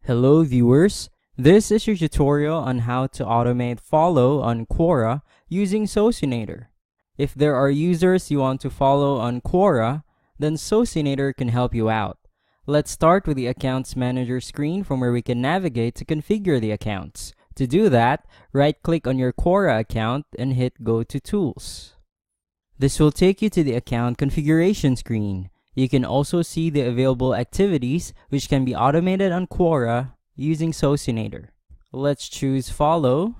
Hello viewers, this is your tutorial on how to automate follow on Quora using Socinator. If there are users you want to follow on Quora, then Socinator can help you out. Let's start with the Accounts Manager screen from where we can navigate to configure the accounts. To do that, right-click on your Quora account and hit Go to Tools. This will take you to the account configuration screen. You can also see the available activities which can be automated on Quora using Socinator. Let's choose Follow.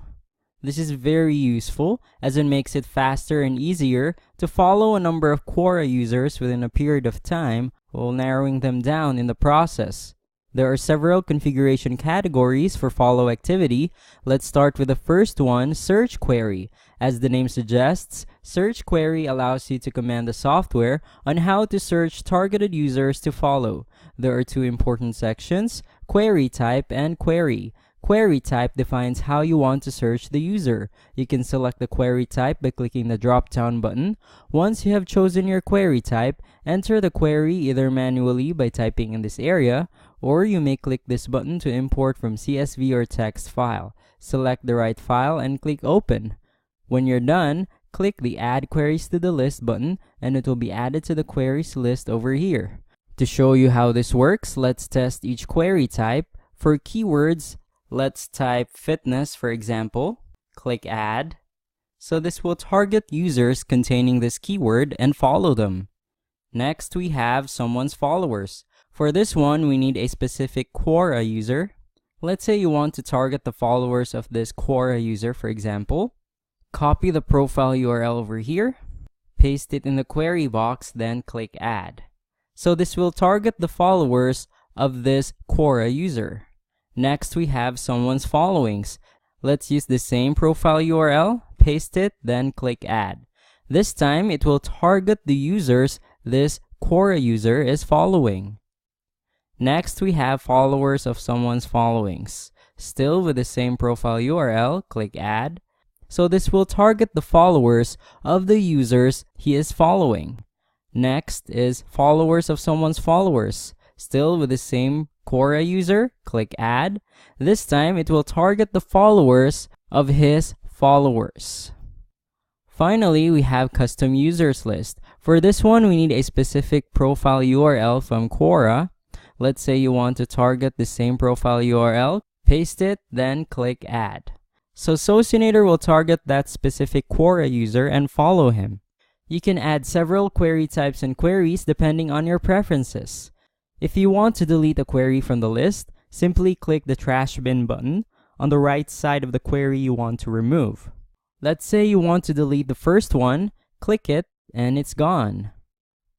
This is very useful as it makes it faster and easier to follow a number of Quora users within a period of time while narrowing them down in the process. There are several configuration categories for follow activity. Let's start with the first one, Search Query. As the name suggests, Search Query allows you to command the software on how to search targeted users to follow. There are two important sections, Query Type and Query. Query Type defines how you want to search the user. You can select the query type by clicking the drop-down button. Once you have chosen your query type, enter the query either manually by typing in this area, or you may click this button to import from CSV or text file. Select the right file and click Open. When you're done, click the Add Queries to the List button and it will be added to the queries list over here. To show you how this works, let's test each query type. For keywords, let's type fitness, for example. Click Add. So this will target users containing this keyword and follow them. Next, we have someone's followers. For this one, we need a specific Quora user. Let's say you want to target the followers of this Quora user, for example. Copy the profile URL over here, paste it in the query box, then click Add. So this will target the followers of this Quora user. Next, we have someone's followings. Let's use the same profile URL, paste it, then click Add. This time, it will target the users this Quora user is following. Next, we have followers of someone's followings. Still with the same profile URL, click Add. So this will target the followers of the users he is following. Next is followers of someone's followers. Still with the same Quora user, click Add. This time, it will target the followers of his followers. Finally, we have Custom Users List. For this one, we need a specific profile URL from Quora. Let's say you want to target the same profile URL, paste it, then click Add. So Socinator will target that specific Quora user and follow him. You can add several query types and queries depending on your preferences. If you want to delete a query from the list, simply click the trash bin button on the right side of the query you want to remove. Let's say you want to delete the first one, click it, and it's gone.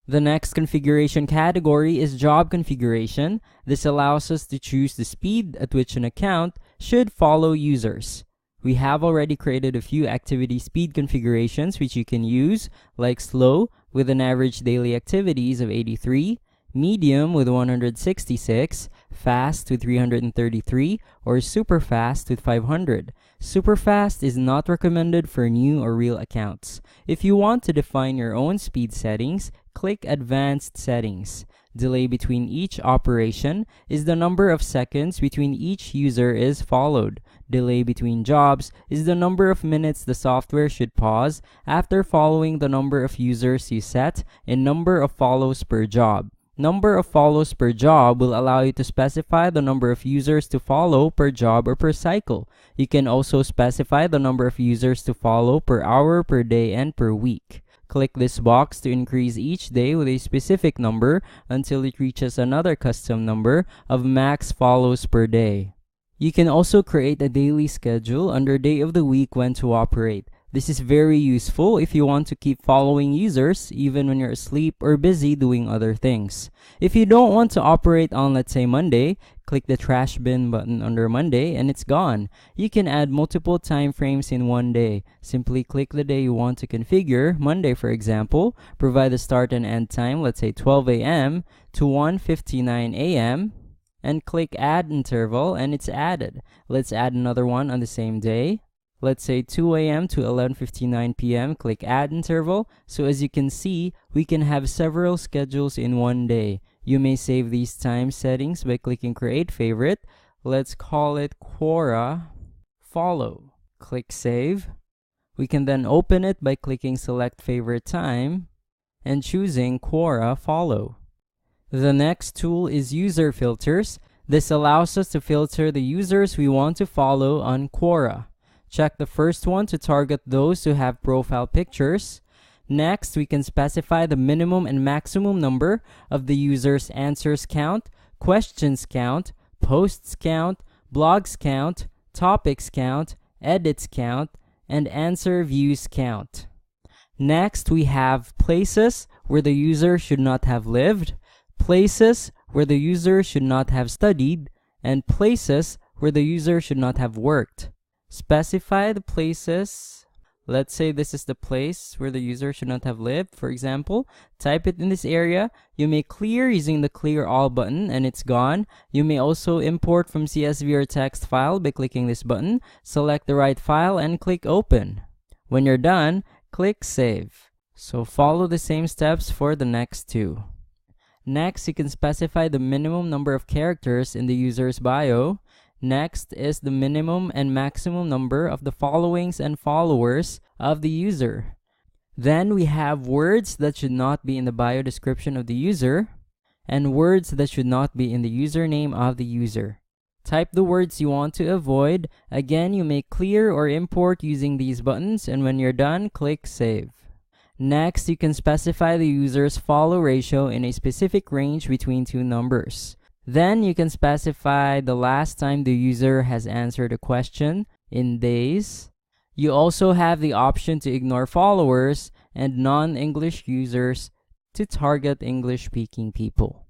The next configuration category is Job Configuration. This allows us to choose the speed at which an account should follow users. We have already created a few activity speed configurations which you can use, like slow with an average daily activities of 83, medium with 166, fast with 333, or super fast with 500. Super fast is not recommended for new or real accounts. If you want to define your own speed settings, click Advanced Settings. Delay between each operation is the number of seconds between each user is followed. Delay between jobs is the number of minutes the software should pause after following the number of users you set in number of follows per job. Number of follows per job will allow you to specify the number of users to follow per job or per cycle. You can also specify the number of users to follow per hour, per day, and per week. Click this box to increase each day with a specific number until it reaches another custom number of max follows per day. You can also create a daily schedule under day of the week when to operate. This is very useful if you want to keep following users even when you're asleep or busy doing other things. If you don't want to operate on, let's say, Monday, click the trash bin button under Monday and it's gone. You can add multiple time frames in one day. Simply click the day you want to configure, Monday for example, provide the start and end time, let's say 12 a.m. to 1:59 a.m. and click Add Interval and it's added. Let's add another one on the same day. Let's say 2 a.m. to 11:59 p.m. Click Add Interval. So as you can see, we can have several schedules in one day. You may save these time settings by clicking Create Favorite. Let's call it Quora follow. Click save. We can then open it by clicking select favorite time and choosing Quora follow. The next tool is user filters. This allows us to filter the users we want to follow on Quora. Check the first one to target those who have profile pictures. Next, we can specify the minimum and maximum number of the user's answers count, questions count, posts count, blogs count, topics count, edits count, and answer views count. Next, we have places where the user should not have lived, places where the user should not have studied, and places where the user should not have worked. Specify the places. Let's say this is the place where the user should not have lived. For example, type it in this area. You may clear using the clear all button and it's gone. You may also import from CSV or text file by clicking this button. Select the right file and click open. When you're done, click save. So follow the same steps for the next two. Next, you can specify the minimum number of characters in the user's bio. Next is the minimum and maximum number of the followings and followers of the user. Then we have words that should not be in the bio description of the user and words that should not be in the username of the user. Type the words you want to avoid. Again, you may clear or import using these buttons, and when you're done, click save. Next, you can specify the user's follow ratio in a specific range between two numbers. Then you can specify the last time the user has answered a question in days. You also have the option to ignore followers and non-English users to target English-speaking people.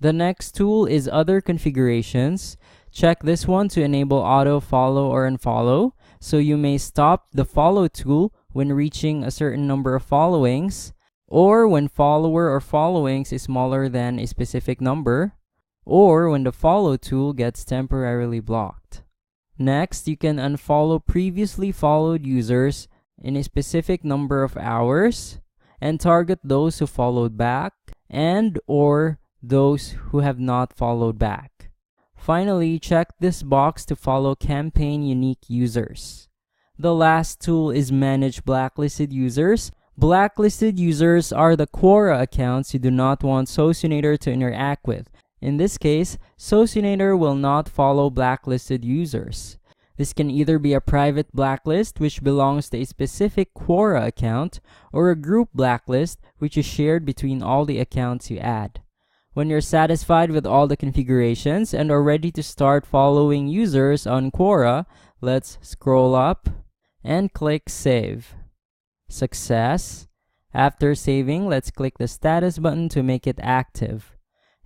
The next tool is other configurations. Check this one to enable auto follow or unfollow. So you may stop the follow tool when reaching a certain number of followings, or when follower or followings is smaller than a specific number, or when the follow tool gets temporarily blocked. Next, you can unfollow previously followed users in a specific number of hours and target those who followed back and or those who have not followed back. Finally, check this box to follow campaign unique users. The last tool is manage blacklisted users. Blacklisted users are the Quora accounts you do not want Socinator to interact with. In this case, Socinator will not follow blacklisted users. This can either be a private blacklist, which belongs to a specific Quora account, or a group blacklist, which is shared between all the accounts you add. When you're satisfied with all the configurations and are ready to start following users on Quora, let's scroll up and click Save. Success. After saving, let's click the status button to make it active.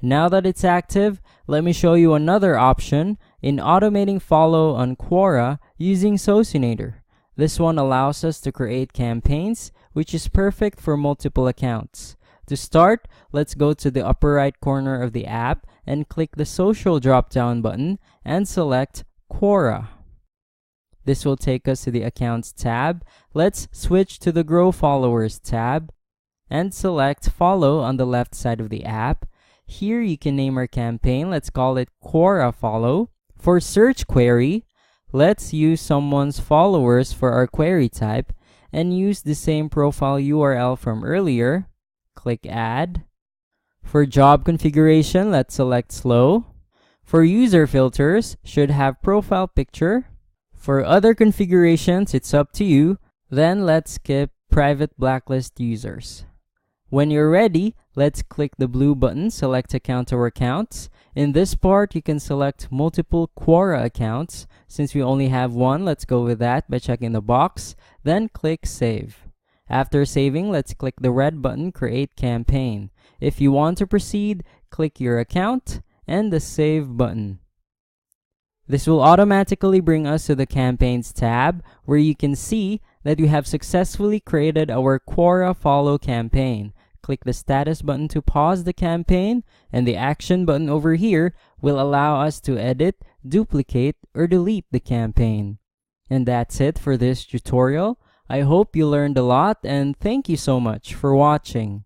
Now that it's active, let me show you another option in automating follow on Quora using Socinator. This one allows us to create campaigns, which is perfect for multiple accounts. To start, let's go to the upper right corner of the app and click the social drop-down button and select Quora. This will take us to the Accounts tab. Let's switch to the Grow Followers tab and select Follow on the left side of the app. Here you can name our campaign. Let's call it Quora Follow. For search query, let's use someone's followers for our query type and use the same profile URL from earlier. Click Add. For job configuration, let's select Slow. For user filters, should have profile picture. For other configurations, it's up to you. Then let's skip private blacklist users. When you're ready, let's click the blue button, select account or accounts. In this part, you can select multiple Quora accounts. Since we only have one, let's go with that by checking the box, then click Save. After saving, let's click the red button, Create Campaign. If you want to proceed, click your account and the Save button. This will automatically bring us to the Campaigns tab, where you can see that we have successfully created our Quora Follow campaign. Click the status button to pause the campaign, and the action button over here will allow us to edit, duplicate, or delete the campaign. And that's it for this tutorial. I hope you learned a lot, and thank you so much for watching.